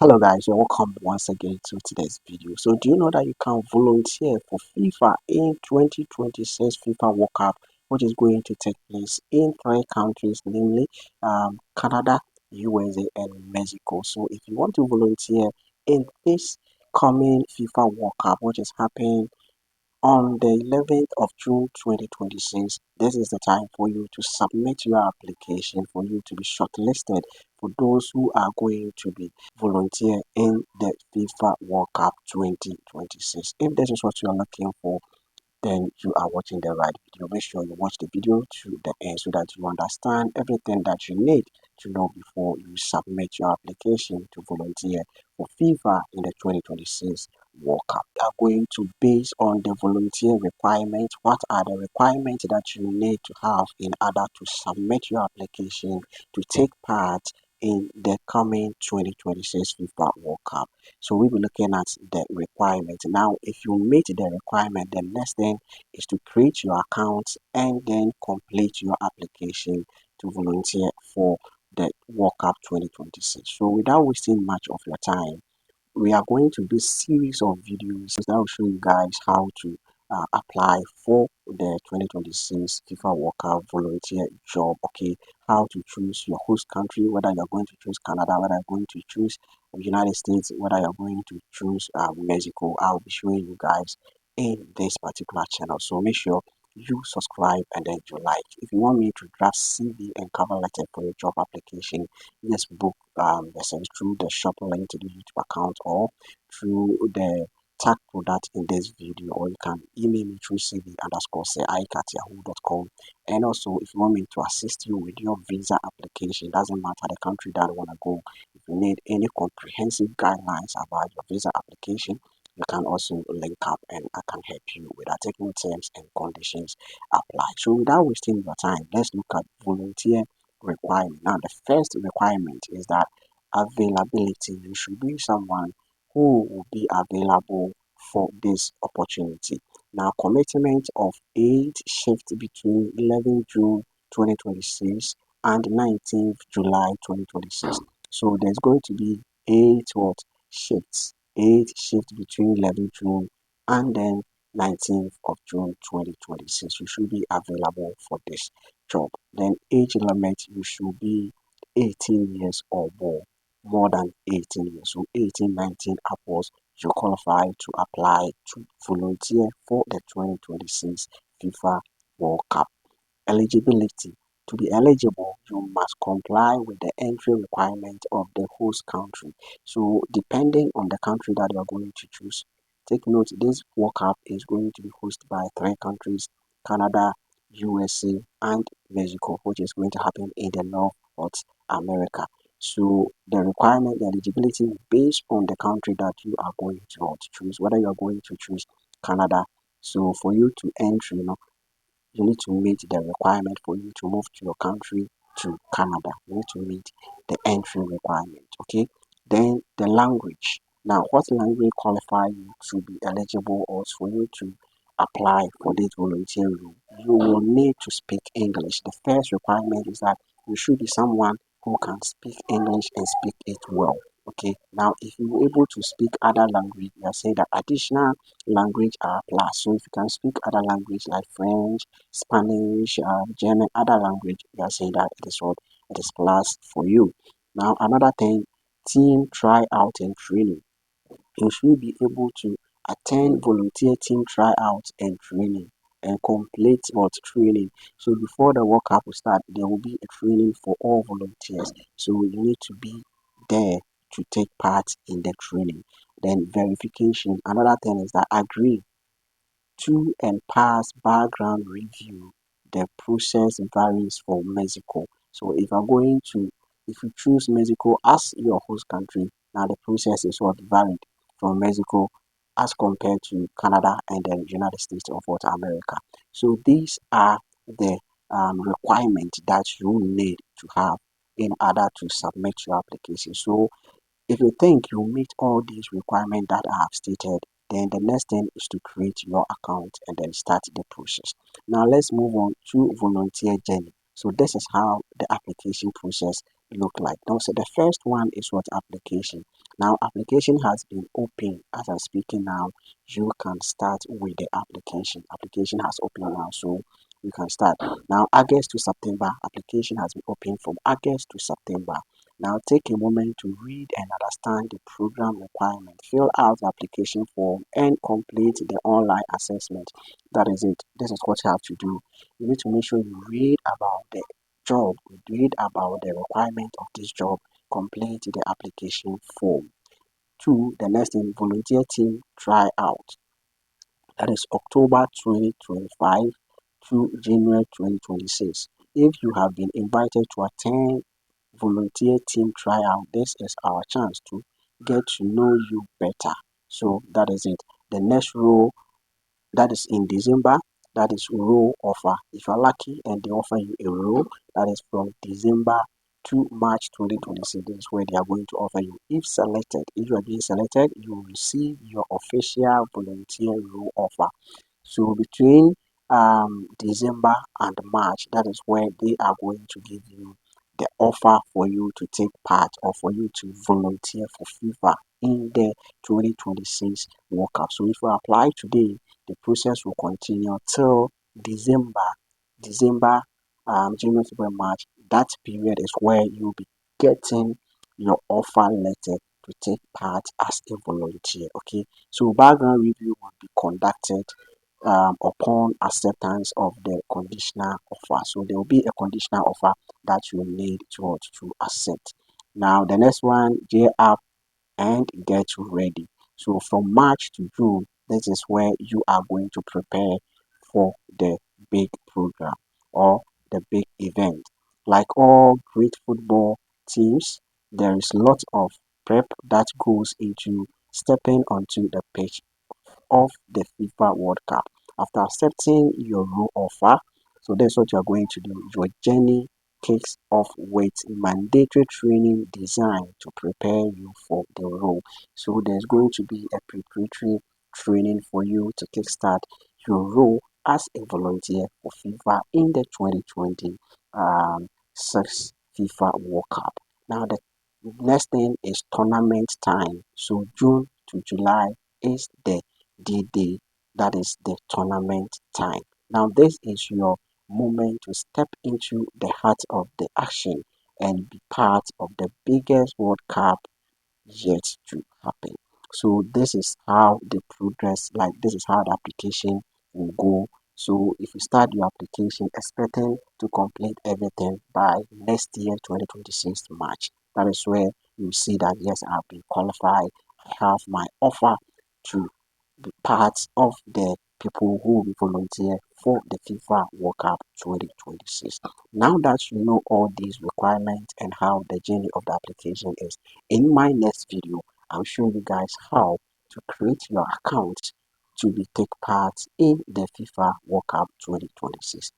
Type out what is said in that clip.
Hello guys, you're welcome once again to today's video. So do you know that you can volunteer for FIFA in 2026 FIFA World Cup, which is going to take place in three countries, namely Canada, USA, and Mexico. So if you want to volunteer in this coming FIFA World Cup, which is happening on the 11th of June 2026, this is the time for you to submit your application for you to be shortlisted for those who are going to be volunteer in the FIFA World Cup 2026. If this is what you are looking for, then you are watching the right video. Make sure you watch the video to the end so that you understand everything that you need to know before you submit your application to volunteer for FIFA in the 2026 World Cup. We are going to base on the volunteer requirements. What are the requirements that you need to have in order to submit your application to take part in the coming 2026 FIFA World Cup? So we'll be looking at the requirement. Now, if you meet the requirement, the next thing is to create your account and then complete your application to volunteer for the World Cup 2026. So without wasting much of your time, we are going to do series of videos that will show you guys how to apply for the 2026 FIFA World Cup volunteer job. Okay, how to choose your host country, whether you're going to choose Canada, whether you're going to choose United States, whether you're going to choose Mexico. I'll be showing you guys in this particular channel. So make sure you subscribe and then you like. If you want me to draft CV and cover letter for your job application, just book the service through the shop link to the YouTube account or through the tag product in this video, or you can email me through cv underscore say yahoo.com. And also, if you want me to assist you with your visa application, doesn't matter the country that you want to go, if you need any comprehensive guidelines about your visa application, you can also link up and I can help you with our technical terms and conditions apply. So without wasting your time, let's look at volunteer requirement. Now, the first requirement is that availability. You should be someone who will be available for this opportunity. Now, commitment of 8 shifts between 11 June 2026 and 19th July 2026. So there's going to be eight what shifts, 8 shifts between 11 June and then 19th of June 2026. You should be available for this job. Then age limit, you should be 18 years or more than 18 years. So 18, 19 upwards, you qualify to apply to volunteer for the 2026 FIFA World Cup. Eligibility. To be eligible, you must comply with the entry requirement of the host country. So, depending on the country that you are going to choose, take note this World Cup is going to be hosted by three countries: Canada, USA, and Mexico, which is going to happen in the North America. So, the requirement, the eligibility is based on the country that you are going to choose, whether you are going to choose Canada. So, for you to enter, you need to meet the requirement for you to move to your country to Canada. You need to meet the entry requirement. Okay. Then the language. Now, what language qualify you to be eligible or for you to apply for this volunteer role? You will need to speak English. The first requirement is that you should be someone who can speak English and speak it well. Okay. Now, if you're able to speak other language, you are saying that additional language are plus. So if you can speak other language like French, Spanish, German, other language, we are saying that it is what it is plus for you. Now, another thing, team tryout and training. You should be able to attend volunteer team tryouts and training and complete what training. So before the World Cup will start, there will be a training for all volunteers. So you need to be there to take part in the training. Then verification. Another thing is that agree to and pass background review. The process varies for Mexico. So if you choose Mexico as your host country, now the process is what varied from Mexico as compared to Canada and the United States of North America. So these are the requirements that you need to have in order to submit your application. So if you think you meet all these requirements that I have stated, then the next thing is to create your account and then start the process. Now let's move on to volunteer journey. So this is how the application process look like. Now, so the first one is what application. Now, application has been open as I'm speaking now. You can start with the application. Application has opened now, so you can start. Now, August to September, application has been open from August to September. Now, take a moment to read and understand the program requirement. Fill out the application form and complete the online assessment. That is it. This is what you have to do. You need to make sure you read about the job, read about the requirement of this job, complete the application form. Two, the next thing, volunteer team tryout. That is October 2025 to January 2026. If you have been invited to attend volunteer team tryout, this is our chance to get to know you better. So that is it. The next role, that is in December, that is role offer. If you're lucky and they offer you a role, that is from December to March 2026. This is where they are going to offer you. If selected, if you are being selected, you will receive your official volunteer role offer. So between December and March, that is where they are going to give you the offer for you to take part or for you to volunteer for FIFA in the 2026 World Cup. So if you apply today, the process will continue till December, December, January, February, March. That period is where you'll be getting your offer letter to take part as a volunteer. Okay, so background review will be conducted upon acceptance of the conditional offer. So there will be a conditional offer that you need to accept. Now the next one, gear up and get ready. So from March to June, this is where you are going to prepare for the big program or the big event. Like all great football teams, there is lots of prep that goes into stepping onto the pitch of the FIFA World Cup. After accepting your role offer, so that's what you're going to do. Your journey kicks off with mandatory training designed to prepare you for the role. So there's going to be a preparatory training for you to kickstart your role as a volunteer for FIFA in the 2026 FIFA World Cup. Now the next thing is tournament time. So June to July is the D-Day, that is the tournament time. Now, this is your moment to step into the heart of the action and be part of the biggest World Cup yet to happen. So this is how the progress, like this is how the application will go. So if you start your application expecting to complete everything by next year 2026 March, that is where you see that yes, I've been qualified. I have my offer to be part of the people who will volunteer for the FIFA World Cup 2026. Now that you know all these requirements and how the journey of the application is, in my next video, I'll show you guys how to create your account to be take part in the FIFA World Cup 2026.